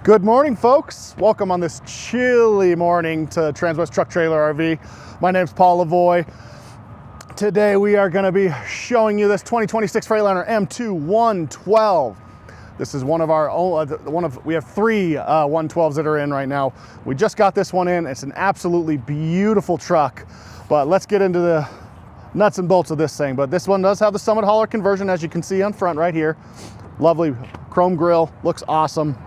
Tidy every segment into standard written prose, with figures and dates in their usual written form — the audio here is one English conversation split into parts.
Good morning, folks. Welcome on this chilly morning to Transwest Truck Trailer RV. My name's Paul Lavoie. Today we are going to be showing you this 2026 Freightliner M2 112. This is one of our we have three 112s that are in right now. We just got this one in. It's an absolutely beautiful truck, but let's get into the nuts and bolts of this thing. But this one does have the Summit hauler conversion, as you can see on front right here. Lovely chrome grille, looks awesome.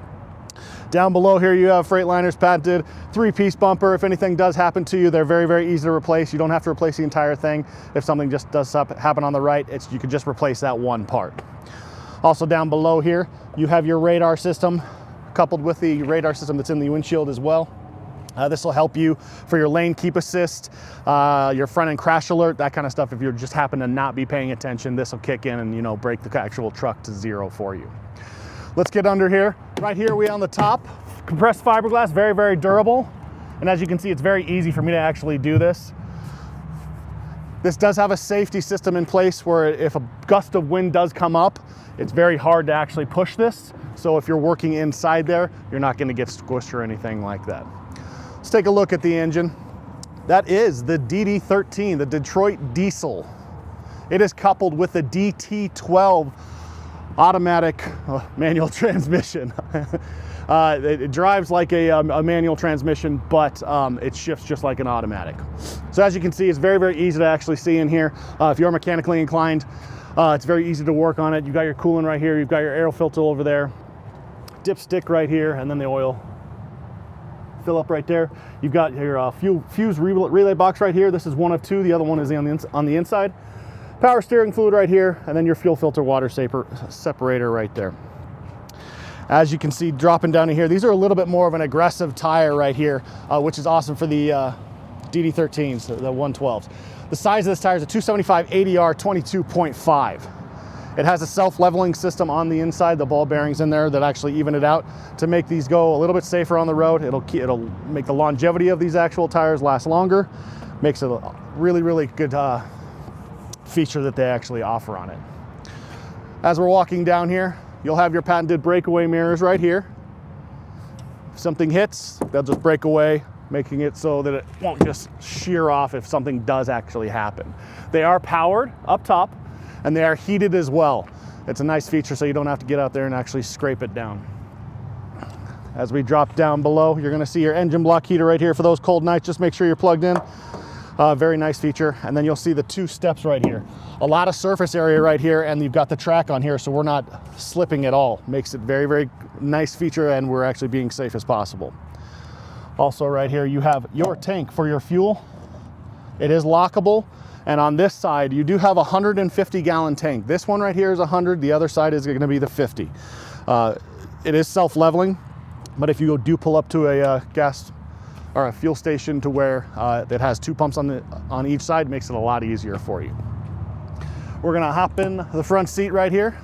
Down below here you have Freightliner's patented 3-piece bumper. If anything does happen to you, they're very, very easy to replace. You don't have to replace the entire thing. If something just does happen on the right, you can just replace that one part. Also down below here, you have your radar system coupled with the radar system that's in the windshield as well. This will help you for your lane keep assist, your front end crash alert, that kind of stuff. If you just happen to not be paying attention, this will kick in and, you know, break the actual truck to zero for you. Let's get under here. Right here we on the top, compressed fiberglass, very, very durable. And as you can see, it's very easy for me to actually do this. This does have a safety system in place where if a gust of wind does come up, it's very hard to actually push this. So if you're working inside there, you're not gonna get squished or anything like that. Let's take a look at the engine. That is the DD13, the Detrit Diesel. It is coupled with the DT12 automatic manual transmission. It drives like a manual transmission, but it shifts just like an automatic. So as you can see, it's very, very easy to actually see in here. If you're mechanically inclined, it's very easy to work on it. You've got your coolant right here, you've got your air filter over there, dipstick right here, and then the oil fill up right there. You've got your fuse relay box right here. This is one of two, the other one is on the inside. Power steering fluid right here, and then your fuel filter water separator right there. As you can see, dropping down to here, these are a little bit more of an aggressive tire right here, which is awesome for the DD13s, the 112s. The size of this tire is a 275 ADR 22.5. It has a self-leveling system on the inside, the ball bearings in there that actually even it out to make these go a little bit safer on the road. It'll make the longevity of these actual tires last longer. Makes it a really, really good feature that they actually offer on it. As we're walking down here, you'll have your patented breakaway mirrors right here. If something hits, they'll just break away, making it so that it won't just shear off if something does actually happen. They are powered up top, and they are heated as well. It's a nice feature so you don't have to get out there and actually scrape it down. As we drop down below, you're gonna see your engine block heater right here for those cold nights. Just make sure you're plugged in. Very nice feature. And then you'll see the 2 steps right here. A lot of surface area right here, and you've got the track on here, so we're not slipping at all. Makes it very, very nice feature, and we're actually being safe as possible. Also right here, you have your tank for your fuel. It is lockable. And on this side, you do have a 150-gallon tank. This one right here is 100. The other side is gonna be the 50. It is self-leveling, but if you do pull up to a gas or a fuel station to where it has 2 pumps on each side, it makes it a lot easier for you. We're gonna hop in the front seat right here.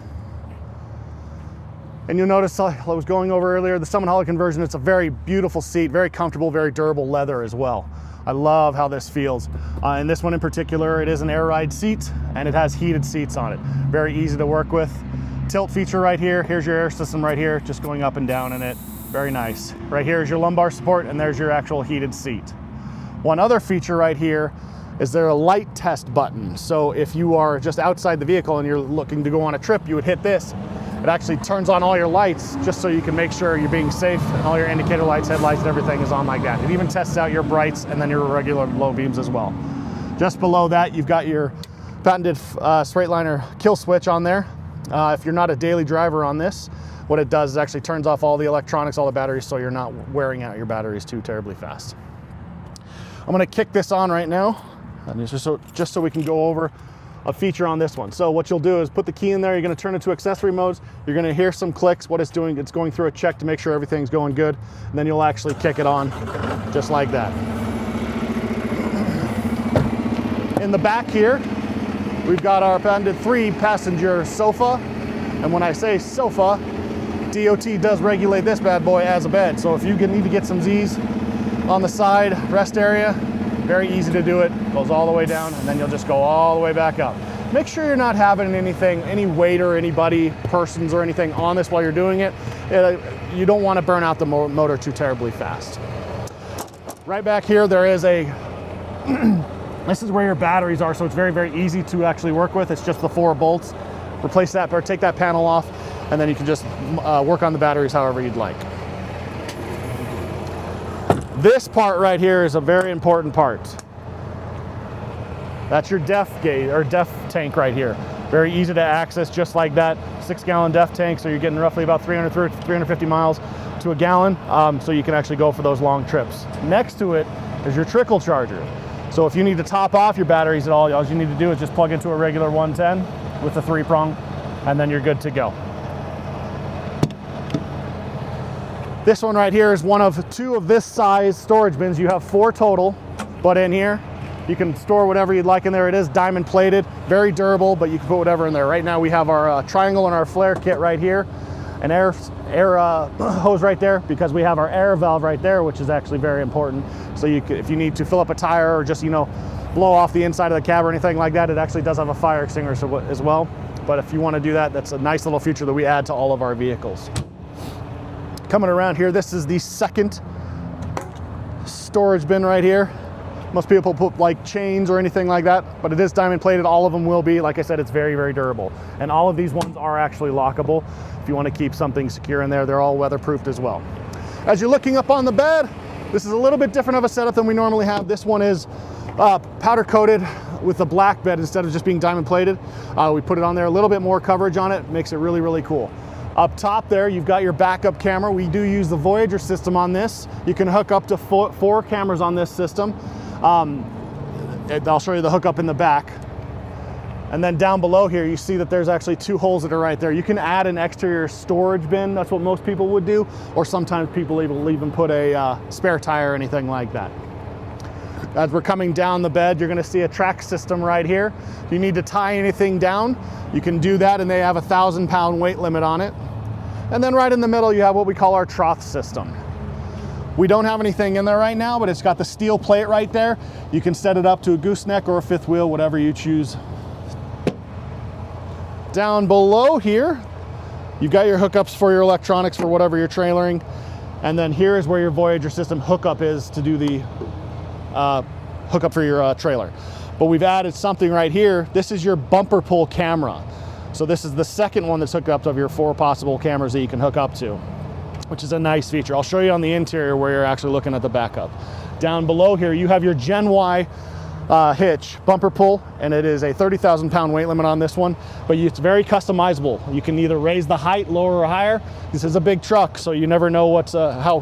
And you'll notice I was going over earlier, the Summit hauler conversion, it's a very beautiful seat, very comfortable, very durable leather as well. I love how this feels. And this one in particular, it is an air ride seat and it has heated seats on it. Very easy to work with. Tilt feature right here. Here's your air system right here, just going up and down in it. Very nice. Right here is your lumbar support, and there's your actual heated seat. One other feature right here is there a light test button. So if you are just outside the vehicle and you're looking to go on a trip, you would hit this. It actually turns on all your lights just so you can make sure you're being safe and all your indicator lights, headlights, and everything is on like that. It even tests out your brights and then your regular low beams as well. Just below that, you've got your patented Freightliner kill switch on there. If you're not a daily driver on this, what it does is actually turns off all the electronics, all the batteries, so you're not wearing out your batteries too terribly fast. I'm gonna kick this on right now, and it's just so we can go over a feature on this one. So what you'll do is put the key in there, you're gonna turn it to accessory modes, you're gonna hear some clicks. What it's doing, it's going through a check to make sure everything's going good, and then you'll actually kick it on, just like that. In the back here, we've got our patented 3-passenger sofa, and when I say sofa, DOT does regulate this bad boy as a bed. So if you need to get some Z's on the side, rest area, very easy to do it. Goes all the way down, and then you'll just go all the way back up. Make sure you're not having anything, any weight or anybody, persons or anything on this while you're doing it. you don't want to burn out the motor too terribly fast. Right back here, there is a, this is where your batteries are, so it's very, very easy to actually work with. It's just the 4 bolts. Replace that, or take that panel off, and then you can just work on the batteries however you'd like. This part right here is a very important part. That's your def gauge, or def tank right here. Very easy to access, just like that. 6-gallon def tank, so you're getting roughly about 350 miles to a gallon, so you can actually go for those long trips. Next to it is your trickle charger. So if you need to top off your batteries at all you need to do is just plug into a regular 110 with a 3-prong, and then you're good to go. This one right here is one of 2 of this size storage bins. You have 4 total, but in here, you can store whatever you'd like in there. It is diamond plated, very durable, but you can put whatever in there. Right now we have our triangle and our flare kit right here, an air hose right there, because we have our air valve right there, which is actually very important. So you could, if you need to fill up a tire or just, you know, blow off the inside of the cab or anything like that, it actually does have a fire extinguisher as well. But if you want to do that, that's a nice little feature that we add to all of our vehicles. Coming around here, this is the second storage bin right here. Most people put like chains or anything like that, but it is diamond plated. All of them will be. Like I said, it's very, very durable. And all of these ones are actually lockable. If you want to keep something secure in there, they're all weatherproofed as well. As you're looking up on the bed, this is a little bit different of a setup than we normally have. This one is powder coated with a black bed instead of just being diamond plated. We put it on there, a little bit more coverage on it, makes it really, really cool. Up top there, you've got your backup camera. We do use the Voyager system on this. You can hook up to 4 cameras on this system. I'll show you the hookup in the back. And then down below here, you see that there's actually 2 holes that are right there. You can add an exterior storage bin. That's what most people would do. Or sometimes people will even put a spare tire or anything like that. As we're coming down the bed, you're gonna see a track system right here. If you need to tie anything down, you can do that, and they have a 1,000-pound weight limit on it. And then right in the middle, you have what we call our trough system. We don't have anything in there right now, but it's got the steel plate right there. You can set it up to a gooseneck or a 5th wheel, whatever you choose. Down below here, you've got your hookups for your electronics for whatever you're trailering. And then here is where your Voyager system hookup is to do the hookup for your trailer. But we've added something right here. This is your bumper pull camera. So this is the second one that's hooked up of your 4 possible cameras that you can hook up to, which is a nice feature. I'll show you on the interior where you're actually looking at the backup. Down below here, you have your Gen Y hitch bumper pull, and it is a 30,000-pound weight limit on this one, but it's very customizable. You can either raise the height, lower or higher. This is a big truck, so you never know what's how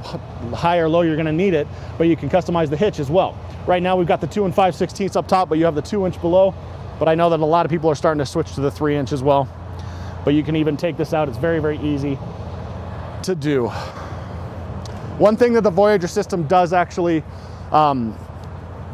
high or low you're gonna need it, but you can customize the hitch as well. Right now we've got the 2 5/16 up top, but you have the 2-inch below, but I know that a lot of people are starting to switch to the 3-inch as well. But you can even take this out. It's very, very easy to do. One thing that the Voyager system does actually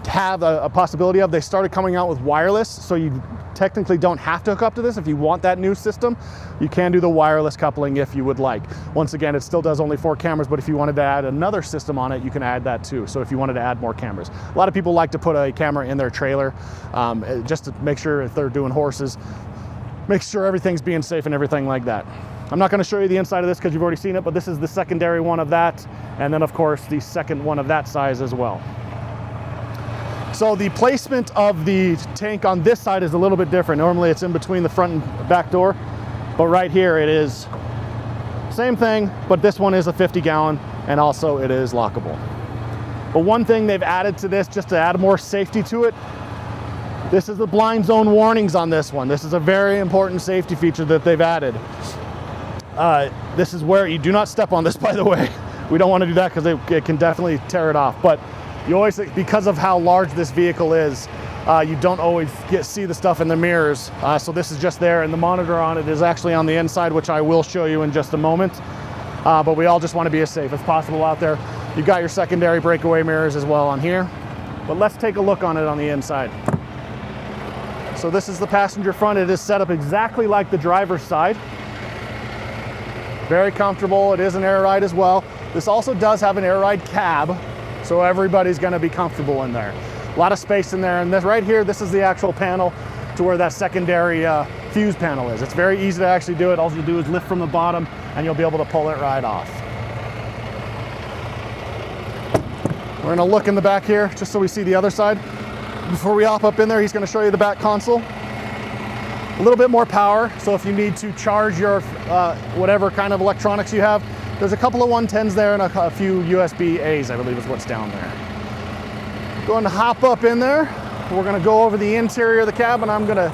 have a possibility of, they started coming out with wireless, so you technically don't have to hook up to this. If you want that new system, you can do the wireless coupling if you would like. Once again, it still does only 4 cameras, but if you wanted to add another system on it, you can add that too. So if you wanted to add more cameras. A lot of people like to put a camera in their trailer just to make sure if they're doing horses, make sure everything's being safe and everything like that. I'm not going to show you the inside of this because you've already seen it, but this is the secondary one of that, and then of course the second one of that size as well. So the placement of the tank on this side is a little bit different. Normally it's in between the front and back door, but right here it is same thing, but this one is a 50-gallon, and also it is lockable. But one thing they've added to this, just to add more safety to it, this is the blind zone warnings on this one. This is a very important safety feature that they've added. This is where you do not step on this, by the way. We don't want to do that because it can definitely tear it off. But you always, because of how large this vehicle is, you don't always see the stuff in the mirrors. So this is just there, and the monitor on it is actually on the inside, which I will show you in just a moment. But we all just want to be as safe as possible out there. You've got your secondary breakaway mirrors as well on here. But let's take a look on it on the inside. So this is the passenger front. It is set up exactly like the driver's side. Very comfortable. It is an air ride as well. This also does have an air ride cab, so everybody's going to be comfortable in there. A lot of space in there, and this right here, this is the actual panel to where that secondary fuse panel is. It's very easy to actually do it. All you do is lift from the bottom, and you'll be able to pull it right off. We're gonna look in the back here just so we see the other side. Before we hop up in there, he's gonna show you the back console. A little bit more power, so if you need to charge your whatever kind of electronics you have, there's a couple of 110s there and a few USB-A's, I believe is what's down there. Going to hop up in there. We're gonna go over the interior of the cab, and I'm gonna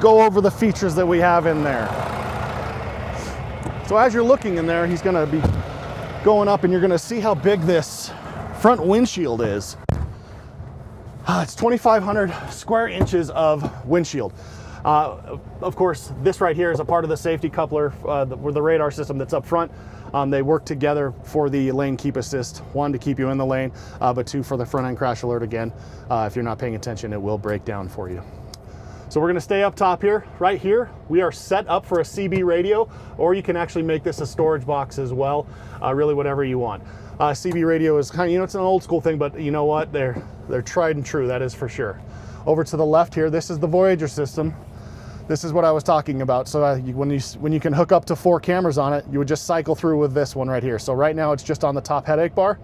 go over the features that we have in there. So as you're looking in there, he's gonna be going up, and you're gonna see how big this front windshield is. It's 2,500 square inches of windshield. Of course, this right here is a part of the safety coupler, the radar system that's up front. They work together for the lane keep assist. One, to keep you in the lane, but two, for the front end crash alert again. If you're not paying attention, it will break down for you. So we're gonna stay up top here. Right here, we are set up for a CB radio, or you can actually make this a storage box as well, really whatever you want. CB radio is kind of, it's an old school thing, but you know what? They're tried and true, that is for sure. Over to the left here, this is the Voyager system. This is what I was talking about. So when you can hook up to 4 cameras on it, you would just cycle through with this one right here. So right now it's just on the top headache bar,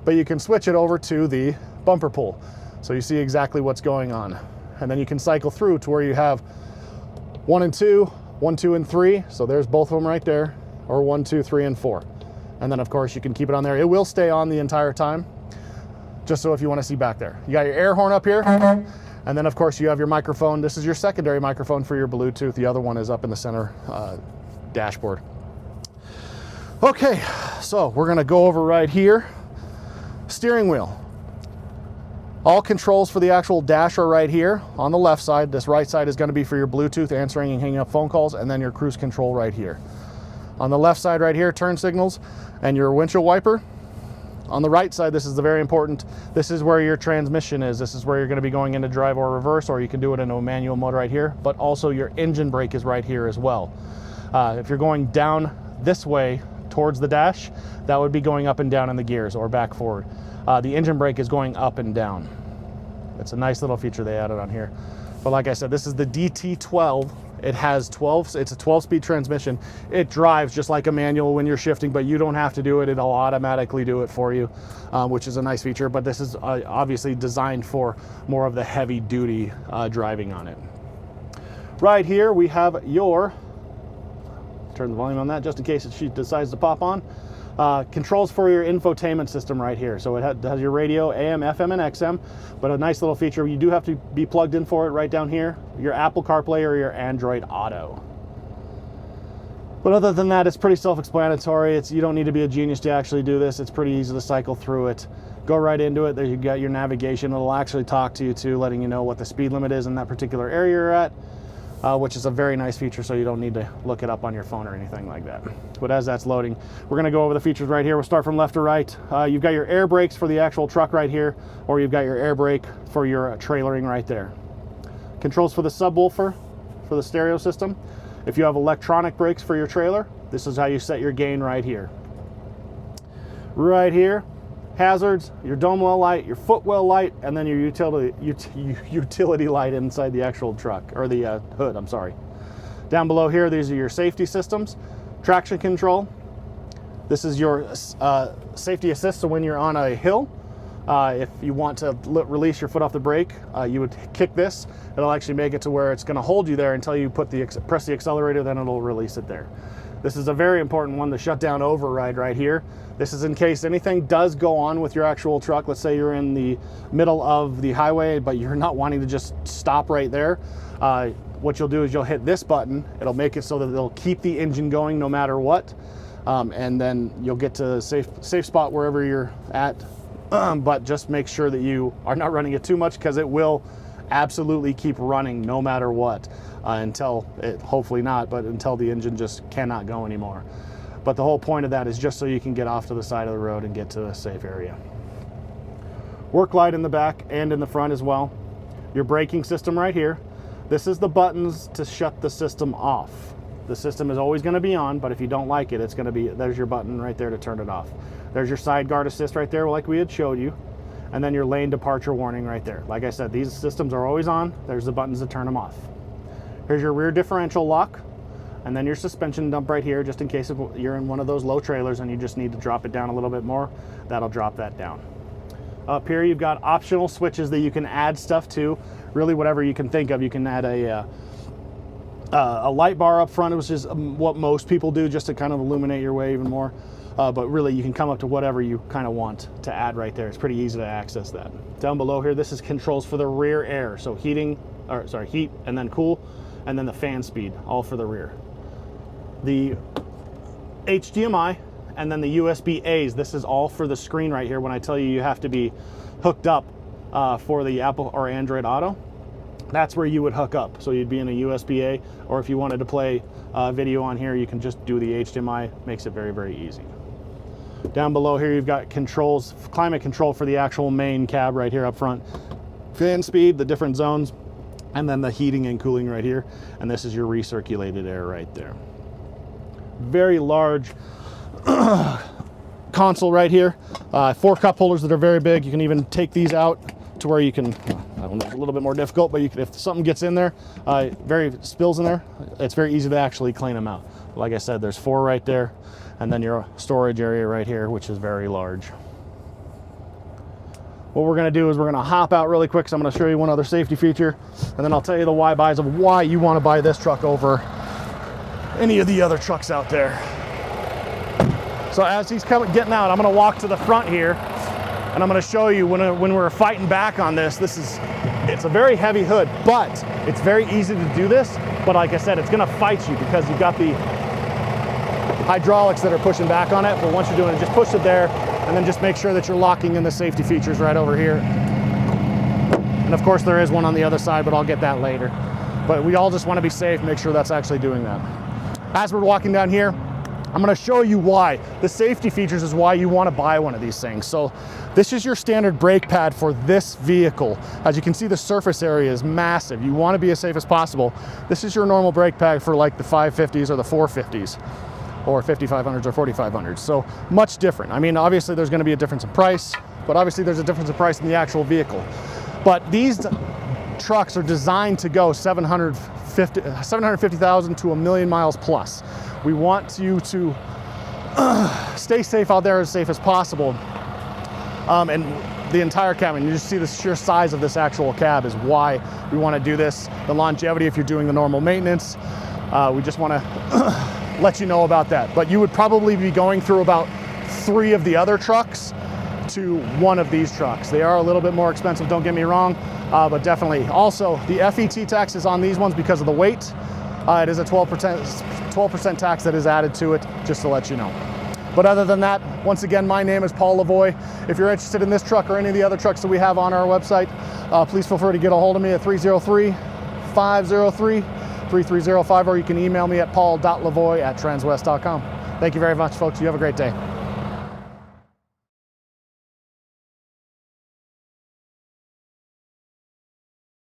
but you can switch it over to the bumper pull. So you see exactly what's going on. And then you can cycle through to where you have 1 and 2, 1, 2, and 3. So there's both of them right there, or 1, 2, 3, and 4. And then of course you can keep it on there. It will stay on the entire time, just so if you want to see back there. You got your air horn up here, and then of course you have your microphone. This is your secondary microphone for your Bluetooth. The other one is up in the center dashboard. Okay, so we're gonna go over right here. Steering wheel. All controls for the actual dash are right here on the left side. This right side is gonna be for your Bluetooth, answering and hanging up phone calls, and then your cruise control right here. On the left side right here, turn signals and your windshield wiper. On the right side, this is the very important, this is where your transmission is. This is where you're gonna be going into drive or reverse, or you can do it in a manual mode right here, but also your engine brake is right here as well. If you're going down this way towards the dash, that would be going up and down in the gears or back forward. The engine brake is going up and down. It's a nice little feature they added on here. But like I said, this is the DT12. It has it's a 12-speed transmission. It drives just like a manual when you're shifting, but you don't have to do it. It'll automatically do it for you, which is a nice feature. But this is obviously designed for more of the heavy duty driving on it. Right here, we have your, turn the volume on that just in case she decides to pop on. Controls for your infotainment system right here. So it has your radio, AM, FM, and XM, but a nice little feature. You do have to be plugged in for it right down here. Your Apple CarPlay or your Android Auto. But other than that, it's pretty self-explanatory. You don't need to be a genius to actually do this. It's pretty easy to cycle through it. Go right into it. There you got your navigation. It'll actually talk to you too, letting you know what the speed limit is in that particular area you're at. Which is a very nice feature, so you don't need to look it up on your phone or anything like that. But as that's loading, we're gonna go over the features right here. We'll start from left to right. You've got your air brakes for the actual truck right here, or you've got your air brake for your trailering right there. Controls for the subwoofer, for the stereo system. If you have electronic brakes for your trailer, this is how you set your gain right here. Right here, hazards, your dome well light, your footwell light, and then your utility light inside the actual truck, or the hood, I'm sorry. Down below here, these are your safety systems. Traction control. This is your safety assist, so when you're on a hill, if you want to release your foot off the brake, you would kick this. It'll actually make it to where it's gonna hold you there until you press the accelerator, then it'll release it there. This is a very important one, the shutdown override right here. This is in case anything does go on with your actual truck. Let's say you're in the middle of the highway, but you're not wanting to just stop right there. What you'll do is you'll hit this button. It'll make it so that it'll keep the engine going no matter what. And then you'll get to a safe spot wherever you're at. But just make sure that you are not running it too much, because it will absolutely keep running no matter what. Until it, hopefully not, but until the engine just cannot go anymore. But the whole point of that is just so you can get off to the side of the road and get to a safe area. Work light in the back and in the front as well. Your braking system right here. This is the buttons to shut the system off. The system is always going to be on, but if you don't like it, it's going to be, there's your button right there to turn it off. There's your side guard assist right there, like we had showed you. And then your lane departure warning right there. Like I said, these systems are always on. There's the buttons to turn them off. Here's your rear differential lock, and then your suspension dump right here, just in case you're in one of those low trailers and you just need to drop it down a little bit more, that'll drop that down. Up here you've got optional switches that you can add stuff to, really whatever you can think of. You can add a light bar up front, which is what most people do, just to kind of illuminate your way even more. But really you can come up to whatever you kind of want to add right there. It's pretty easy to access that. Down below here, this is controls for the rear air. So heat and then cool, and then the fan speed, all for the rear. The HDMI and then the USB-A's, this is all for the screen right here when I tell you you have to be hooked up for the Apple or Android Auto. That's where you would hook up. So you'd be in a USB-A, or if you wanted to play video on here, you can just do the HDMI. Makes it very, very easy. Down below here, you've got controls, climate control for the actual main cab right here up front. Fan speed, the different zones, and then the heating and cooling right here. And this is your recirculated air right there. Very large console right here. 4 cup holders that are very big. You can even take these out to where you can, I don't know, it's a little bit more difficult, but you can, if something gets in there, spills in there, it's very easy to actually clean them out. Like I said, there's 4 right there, and then your storage area right here, which is very large. What we're gonna do is we're gonna hop out really quick, so I'm gonna show you one other safety feature, and then I'll tell you the why buys of why you wanna buy this truck over any of the other trucks out there. So as he's getting out, I'm gonna walk to the front here, and I'm gonna show you when we're fighting back on this, it's a very heavy hood, but it's very easy to do this. But like I said, it's gonna fight you because you've got the hydraulics that are pushing back on it. But once you're doing it, just push it there, and then just make sure that you're locking in the safety features right over here. And of course there is one on the other side, but I'll get that later. But we all just wanna be safe, make sure that's actually doing that. As we're walking down here, I'm gonna show you why. The safety features is why you wanna buy one of these things. So this is your standard brake pad for this vehicle. As you can see, the surface area is massive. You wanna be as safe as possible. This is your normal brake pad for like the 550s or the 450s, or 5500s or 4500s. So much different. I mean, obviously there's gonna be a difference in price, but obviously there's a difference in price in the actual vehicle. But these trucks are designed to go 750,000 to 1,000,000 miles plus. We want you to stay safe out there, as safe as possible. And the entire cabin, you just see the sheer size of this actual cab is why we want to do this. The longevity, if you're doing the normal maintenance, we just want to let you know about that. But you would probably be going through about 3 of the other trucks to 1 of these trucks. They are a little bit more expensive, don't get me wrong, but definitely. Also, the FET tax is on these ones because of the weight. It is a 12% tax that is added to it, just to let you know. But other than that, once again, my name is Paul Lavoie. If you're interested in this truck or any of the other trucks that we have on our website, please feel free to get a hold of me at 303-503-3305, or you can email me at paul.lavoie@transwest.com. Thank you very much, folks. You have a great day.